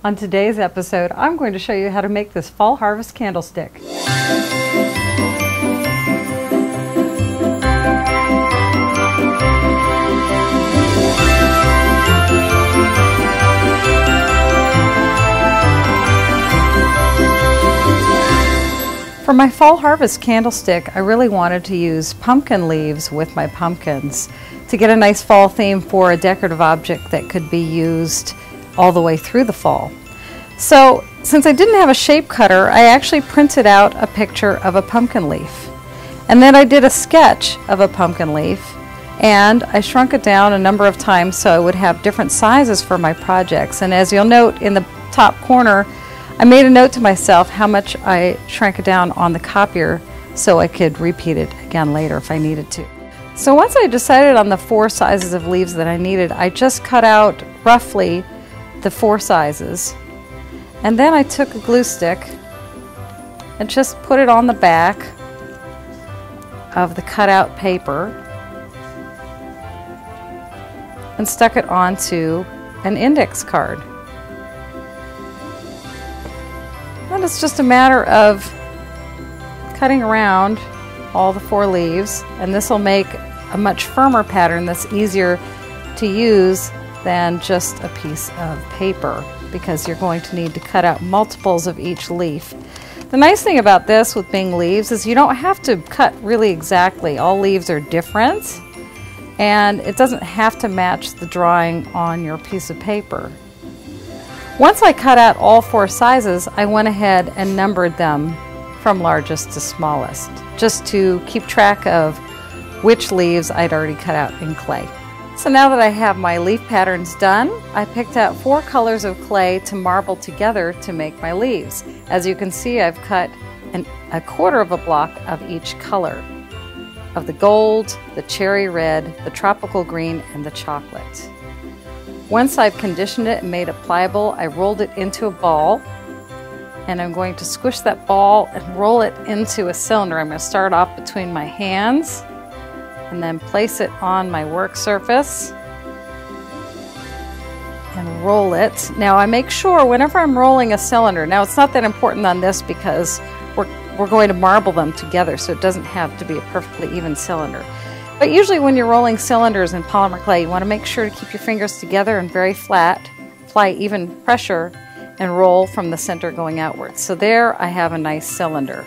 On today's episode, I'm going to show you how to make this fall harvest candlestick. For my fall harvest candlestick, I really wanted to use pumpkin leaves with my pumpkins to get a nice fall theme for a decorative object that could be used all the way through the fall. So since I didn't have a shape cutter, I actually printed out a picture of a pumpkin leaf. And then I did a sketch of a pumpkin leaf, and I shrunk it down a number of times so I would have different sizes for my projects. And as you'll note in the top corner, I made a note to myself how much I shrank it down on the copier so I could repeat it again later if I needed to. So once I decided on the 4 sizes of leaves that I needed, I just cut out roughly the 4 sizes. And then I took a glue stick and just put it on the back of the cutout paper and stuck it onto an index card. And it's just a matter of cutting around all the 4 leaves, and this will make a much firmer pattern that's easier to use than just a piece of paper, because you're going to need to cut out multiples of each leaf. The nice thing about this with being leaves is you don't have to cut really exactly. All leaves are different, and it doesn't have to match the drawing on your piece of paper. Once I cut out all 4 sizes, I went ahead and numbered them from largest to smallest, just to keep track of which leaves I'd already cut out in clay. So now that I have my leaf patterns done, I picked out 4 colors of clay to marble together to make my leaves. As you can see, I've cut a quarter of a block of each color, of the gold, the cherry red, the tropical green, and the chocolate. Once I've conditioned it and made it pliable, I rolled it into a ball, and I'm going to squish that ball and roll it into a cylinder. I'm going to start off between my hands and then place it on my work surface and roll it. Now I make sure whenever I'm rolling a cylinder, now it's not that important on this because we're going to marble them together, so it doesn't have to be a perfectly even cylinder. But usually when you're rolling cylinders in polymer clay, you want to make sure to keep your fingers together and very flat, apply even pressure, and roll from the center going outwards. So there I have a nice cylinder.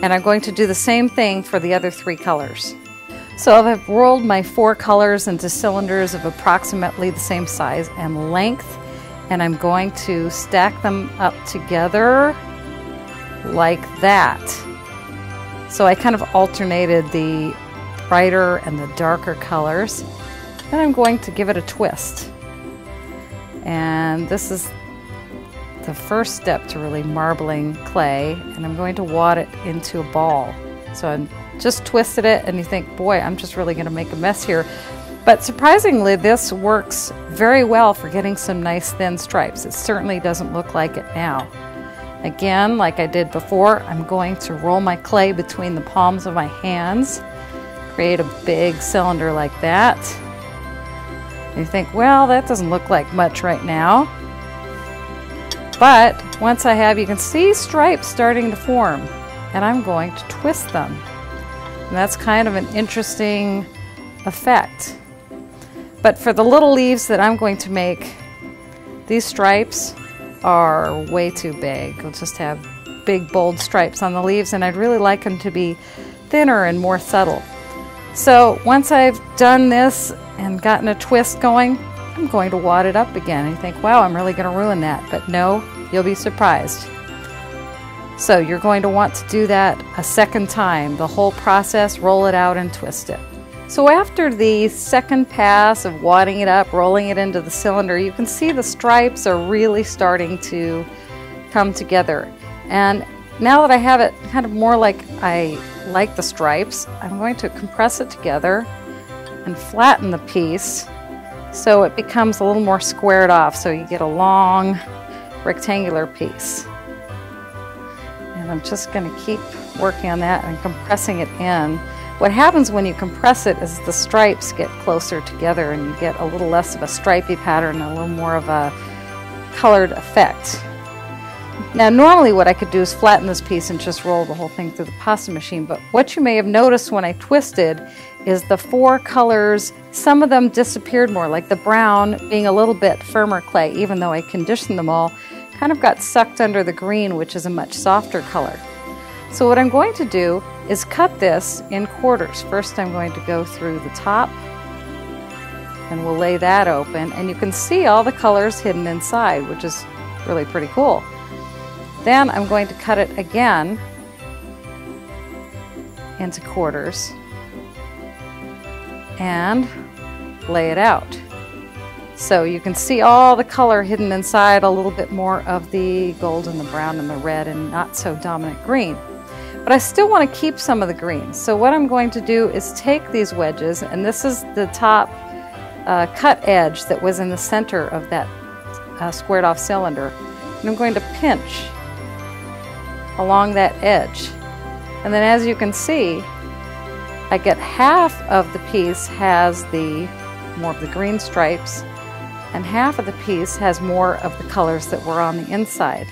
And I'm going to do the same thing for the other 3 colors. So I've rolled my 4 colors into cylinders of approximately the same size and length, and I'm going to stack them up together like that. So I kind of alternated the brighter and the darker colors, and I'm going to give it a twist. And this is the first step to really marbling clay, and I'm going to wad it into a ball. So I just twisted it, and you think, boy, I'm just really going to make a mess here. But surprisingly, this works very well for getting some nice thin stripes. It certainly doesn't look like it now. Again, like I did before, I'm going to roll my clay between the palms of my hands, create a big cylinder like that. And you think, well, that doesn't look like much right now. But once I have, you can see stripes starting to form, and I'm going to twist them. And that's kind of an interesting effect. But for the little leaves that I'm going to make, these stripes are way too big. We'll just have big, bold stripes on the leaves, and I'd really like them to be thinner and more subtle. So once I've done this and gotten a twist going, I'm going to wad it up again. And you think, wow, I'm really going to ruin that. But no, you'll be surprised. So you're going to want to do that a second time. The whole process, roll it out and twist it. So after the second pass of wadding it up, rolling it into the cylinder, you can see the stripes are really starting to come together. And now that I have it kind of more like I like the stripes, I'm going to compress it together and flatten the piece so it becomes a little more squared off, so you get a long rectangular piece. And I'm just going to keep working on that and compressing it in. What happens when you compress it is the stripes get closer together and you get a little less of a stripy pattern and a little more of a colored effect. Now normally what I could do is flatten this piece and just roll the whole thing through the pasta machine, but what you may have noticed when I twisted is the 4 colors, some of them disappeared more, like the brown being a little bit firmer clay, even though I conditioned them all, kind of got sucked under the green, which is a much softer color. So what I'm going to do is cut this in quarters. First I'm going to go through the top, and we'll lay that open, and you can see all the colors hidden inside, which is really pretty cool. Then I'm going to cut it again into quarters and lay it out. So you can see all the color hidden inside, a little bit more of the gold and the brown and the red and not so dominant green. But I still want to keep some of the green. So what I'm going to do is take these wedges, and this is the top cut edge that was in the center of that squared off cylinder. And I'm going to pinch along that edge. And then as you can see, I get half of the piece has more of the green stripes, and half of the piece has more of the colors that were on the inside.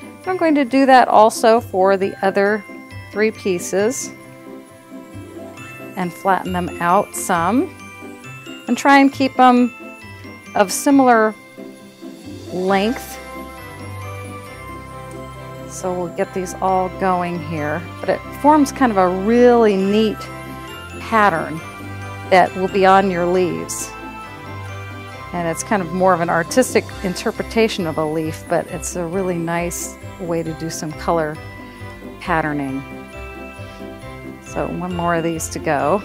And I'm going to do that also for the other 3 pieces and flatten them out some and try and keep them of similar length. So we'll get these all going here, but it forms kind of a really neat pattern that will be on your leaves. And it's kind of more of an artistic interpretation of a leaf, but it's a really nice way to do some color patterning. So 1 more of these to go.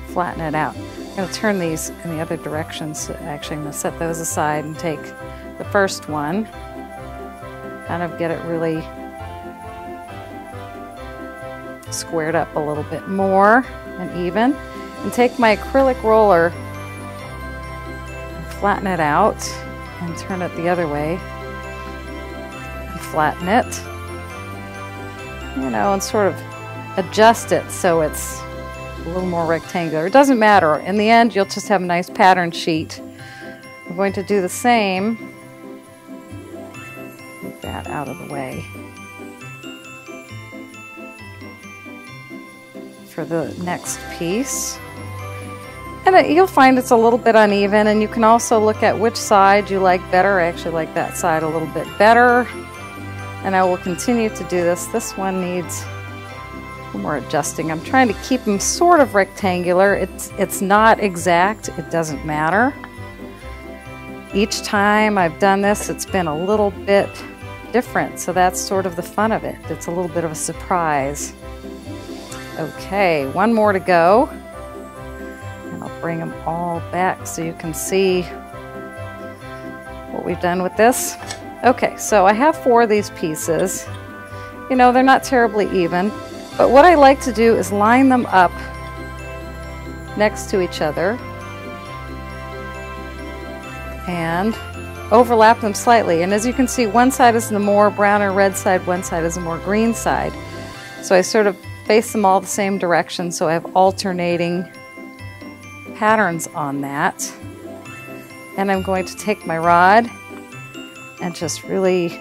Flatten it out. I'm going to turn these in the other directions. Actually, I'm going to set those aside and take the first one, kind of get it really squared up a little bit more and even, and take my acrylic roller and flatten it out and turn it the other way and flatten it, you know, and sort of adjust it so it's a little more rectangular. It doesn't matter. In the end, you'll just have a nice pattern sheet. I'm going to do the same. Move that out of the way. For the next piece. And you'll find it's a little bit uneven, and you can also look at which side you like better. I actually like that side a little bit better. And I will continue to do this. This one needs a little more adjusting. I'm trying to keep them sort of rectangular. It's not exact. It doesn't matter. Each time I've done this, it's been a little bit different, so that's sort of the fun of it. It's a little bit of a surprise. Okay, 1 more to go, and I'll bring them all back so you can see what we've done with this. Okay, so I have 4 of these pieces. You know, they're not terribly even, but what I like to do is line them up next to each other and overlap them slightly. And as you can see, one side is the more brown or red side, one side is the more green side. So I sort of face them all the same direction, so I have alternating patterns on that. And I'm going to take my rod and just really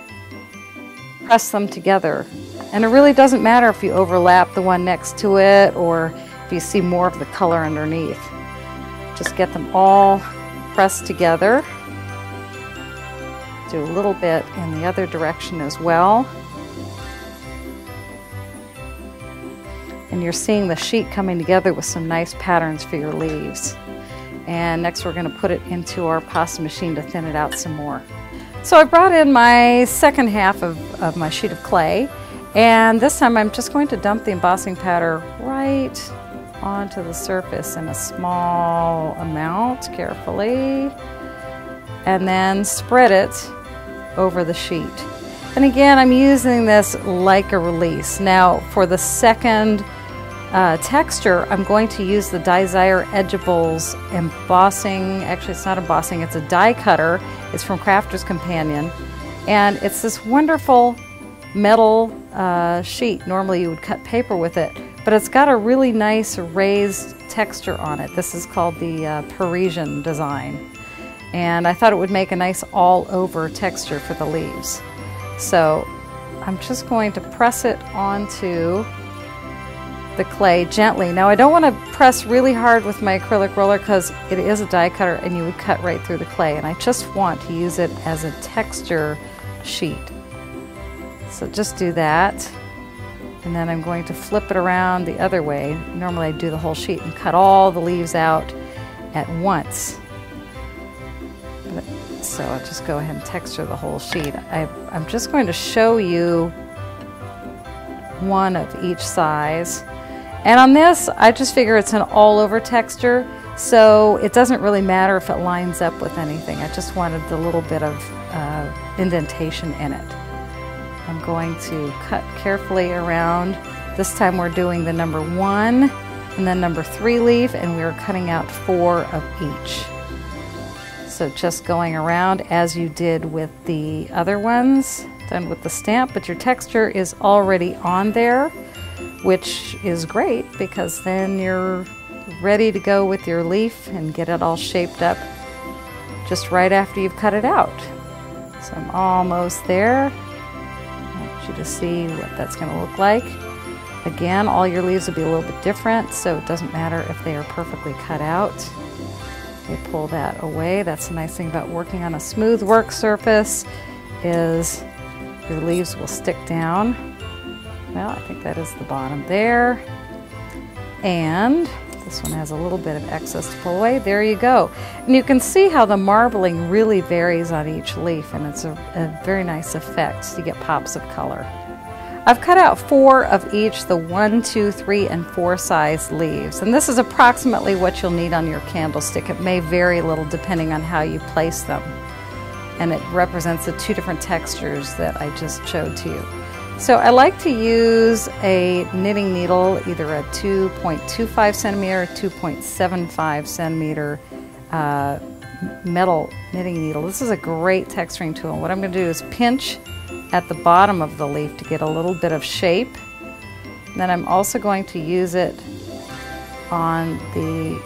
press them together. And it really doesn't matter if you overlap the one next to it or if you see more of the color underneath. Just get them all pressed together. Do a little bit in the other direction as well. And you're seeing the sheet coming together with some nice patterns for your leaves. And next we're going to put it into our pasta machine to thin it out some more. So I brought in my second half of my sheet of clay, and this time I'm just going to dump the embossing powder right onto the surface in a small amount, carefully, and then spread it over the sheet. And again, I'm using this like a release. Now for the second texture, I'm going to use the Desire Edgeables embossing. Actually, it's not embossing, it's a die cutter. It's from Crafter's Companion. And it's this wonderful metal sheet. Normally you would cut paper with it, but but it's got a really nice raised texture on it. This is called the Parisian design. And I thought it would make a nice all-over texture for the leaves. So I'm just going to press it onto the clay gently. Now I don't want to press really hard with my acrylic roller because it is a die cutter and you would cut right through the clay, and I just want to use it as a texture sheet. So just do that, and then I'm going to flip it around the other way. Normally I do the whole sheet and cut all the leaves out at once. So I'll just go ahead and texture the whole sheet. I'm just going to show you one of each size. And on this, I just figure it's an all-over texture, so it doesn't really matter if it lines up with anything. I just wanted the little bit of indentation in it. I'm going to cut carefully around. This time we're doing the number 1 and then number 3 leaf, and we're cutting out 4 of each. So just going around as you did with the other ones, done with the stamp, but your texture is already on there, which is great because then you're ready to go with your leaf and get it all shaped up just right after you've cut it out. So I'm almost there. I want you to see what that's going to look like. Again, all your leaves will be a little bit different, so it doesn't matter if they are perfectly cut out. You pull that away. That's the nice thing about working on a smooth work surface is your leaves will stick down. Well, I think that is the bottom there. And this one has a little bit of excess to pull away. There you go. And you can see how the marbling really varies on each leaf, and it's a very nice effect. You get pops of color. I've cut out 4 of each, the 1, 2, 3, and 4 size leaves. And this is approximately what you'll need on your candlestick. It may vary a little depending on how you place them. And it represents the 2 different textures that I just showed to you. So I like to use a knitting needle, either a 2.25 centimeter or 2.75 centimeter metal knitting needle. This is a great texturing tool. What I'm going to do is pinch at the bottom of the leaf to get a little bit of shape. And then I'm also going to use it on the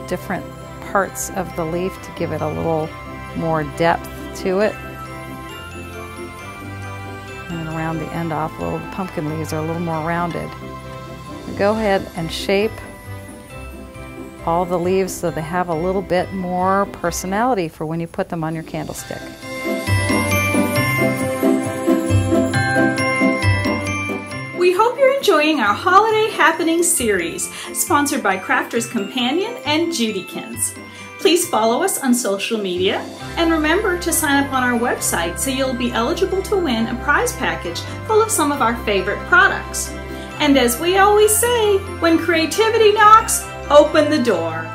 different parts of the leaf to give it a little more depth to it. And around the end off, the pumpkin leaves are a little more rounded. So go ahead and shape all the leaves so they have a little bit more personality for when you put them on your candlestick. We hope you're enjoying our Holiday Happenings series, sponsored by Crafter's Companion and Judykins. Please follow us on social media, and remember to sign up on our website so you'll be eligible to win a prize package full of some of our favorite products. And as we always say, when creativity knocks, open the door.